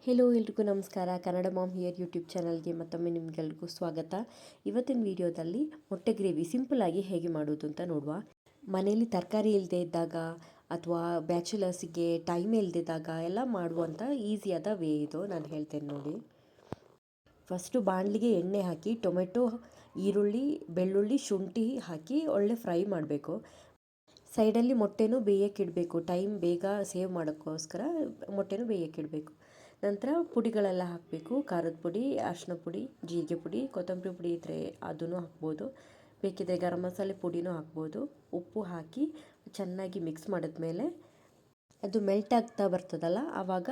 Hello ಎಲ್ರಿಗೂ ನಮಸ್ಕಾರ. Kannada ma'am here YouTube ಚಾನಲ್ಗೆ ಮತ್ತೊಮ್ಮೆ ನಿಮಗೆಲ್ರಿಗೂ ಸ್ವಾಗತ. ಇವತ್ತಿನ ವಿಡಿಯೋದಲ್ಲಿ ಮೊಟ್ಟೆ ಗ್ರೇವಿ ಸಿಂಪಲ್ಲಾಗಿ ಹೇಗೆ ಮಾಡೋದು ಅಂತ ನೋಡುವ. ಮನೆಯಲ್ಲಿ ತರಕಾರಿ ಇಲ್ಲದೆ ಇದ್ದಾಗ ಅಥವಾ ಬ್ಯಾಚುಲರ್ಸಿಗೆ ಟೈಮ್ ಇಲ್ಲದಿದ್ದಾಗ ಎಲ್ಲ ಮಾಡುವಂಥ ಈಸಿಯಾದ ವೇ ಇದು, ನಾನು ಹೇಳ್ತೇನೆ ನೋಡಿ. ಫಸ್ಟು ಬಾಣಲಿಗೆ ಎಣ್ಣೆ ಹಾಕಿ ಟೊಮೆಟೊ, ಈರುಳ್ಳಿ, ಬೆಳ್ಳುಳ್ಳಿ, ಶುಂಠಿ ಹಾಕಿ ಒಳ್ಳೆ ಫ್ರೈ ಮಾಡಬೇಕು. ಸೈಡಲ್ಲಿ ಮೊಟ್ಟೆನೂ ಬೇಯಕ್ಕಿಡಬೇಕು. ಟೈಮ್ ಬೇಗ ಸೇವ್ ಮಾಡೋಕ್ಕೋಸ್ಕರ ಮೊಟ್ಟೆನೂ ಬೇಯಕ್ಕಿಡಬೇಕು. ನಂತರ ಪುಡಿಗಳೆಲ್ಲ ಹಾಕಬೇಕು. ಖಾರದ ಪುಡಿ, ಅರಿಶಿನ ಪುಡಿ, ಜೀರಿಗೆ ಪುಡಿ, ಕೊತ್ತಂಬರಿ ಪುಡಿ ಇದ್ದರೆ ಅದನ್ನು ಹಾಕ್ಬೋದು. ಬೇಕಿದ್ದರೆ ಗರಂ ಮಸಾಲೆ ಪುಡಿನೂ ಹಾಕ್ಬೋದು. ಉಪ್ಪು ಹಾಕಿ ಚೆನ್ನಾಗಿ ಮಿಕ್ಸ್ ಮಾಡಿದ್ಮೇಲೆ ಅದು ಮೆಲ್ಟ್ ಆಗ್ತಾ ಬರ್ತದಲ್ಲ, ಆವಾಗ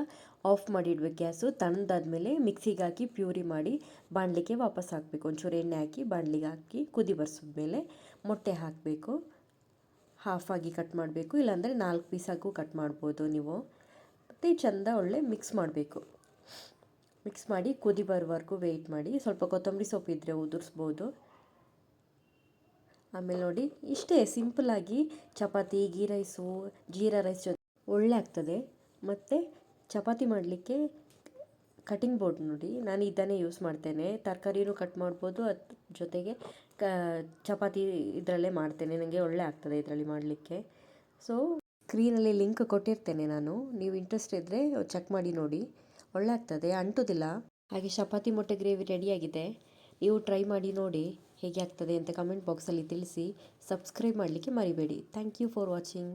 ಆಫ್ ಮಾಡಿಡ್ಬೇಕು ಗ್ಯಾಸು. ತಣ್ಣದಾದ್ಮೇಲೆ ಮಿಕ್ಸಿಗೆ ಹಾಕಿ ಪ್ಯೂರಿ ಮಾಡಿ ಬಾಣಲಿಗೆ ವಾಪಸ್ ಹಾಕಬೇಕು. ಒಂಚೂರು ಎಣ್ಣೆ ಹಾಕಿ ಬಾಣಲಿಗೆ ಹಾಕಿ ಕುದಿ ಬರ್ಸಿದ್ಮೇಲೆ ಮೊಟ್ಟೆ ಹಾಕಬೇಕು. ಹಾಫಾಗಿ ಕಟ್ ಮಾಡಬೇಕು, ಇಲ್ಲಾಂದರೆ 4 ಪೀಸಾಗೂ ಕಟ್ ಮಾಡ್ಬೋದು ನೀವು. ಮತ್ತು ಚೆಂದ ಒಳ್ಳೆ ಮಿಕ್ಸ್ ಮಾಡಬೇಕು. ಮಿಕ್ಸ್ ಮಾಡಿ ಕುದಿ ಬರೋವರೆಗೂ ವೆಯ್ಟ್ ಮಾಡಿ. ಸ್ವಲ್ಪ ಕೊತ್ತಂಬರಿ ಸೊಪ್ಪು ಇದ್ದರೆ ಉದುರಿಸ್ಬೋದು. ಆಮೇಲೆ ನೋಡಿ, ಇಷ್ಟೇ ಸಿಂಪಲ್ಲಾಗಿ ಚಪಾತಿ, ಗೀ ರೈಸು, ಜೀರಾ ರೈಸ್ ಜೊತೆ ಒಳ್ಳೆ ಆಗ್ತದೆ. ಮತ್ತು ಚಪಾತಿ ಮಾಡಲಿಕ್ಕೆ ಕಟಿಂಗ್ ಬೋರ್ಡ್ ನೋಡಿ, ನಾನು ಇದನ್ನೇ ಯೂಸ್ ಮಾಡ್ತೇನೆ. ತರಕಾರಿನೂ ಕಟ್ ಮಾಡ್ಬೋದು, ಅದ್ರ ಜೊತೆಗೆ ಚಪಾತಿ ಇದರಲ್ಲೇ ಮಾಡ್ತೇನೆ. ನನಗೆ ಒಳ್ಳೆ ಆಗ್ತದೆ ಇದರಲ್ಲಿ ಮಾಡಲಿಕ್ಕೆ. ಸೊ ಸ್ಕ್ರೀನಲ್ಲಿ ಲಿಂಕ್ ಕೊಟ್ಟಿರ್ತೇನೆ ನಾನು, ನೀವು ಇಂಟ್ರೆಸ್ಟ್ ಇದ್ದರೆ ಚೆಕ್ ಮಾಡಿ ನೋಡಿ. ಒಳ್ಳೆ ಆಗ್ತದೆ, ಅಂಟೋದಿಲ್ಲ. ಹಾಗೆ ಚಪಾತಿ ಮೊಟ್ಟೆ ಗ್ರೇವಿ ರೆಡಿಯಾಗಿದೆ. ನೀವು ಟ್ರೈ ಮಾಡಿ ನೋಡಿ ಹೇಗೆ ಆಗ್ತದೆ ಅಂತ ಕಮೆಂಟ್ ಬಾಕ್ಸಲ್ಲಿ ತಿಳಿಸಿ. ಸಬ್ಸ್ಕ್ರೈಬ್ ಮಾಡಲಿಕ್ಕೆ ಮರಿಬೇಡಿ. Thank you for watching.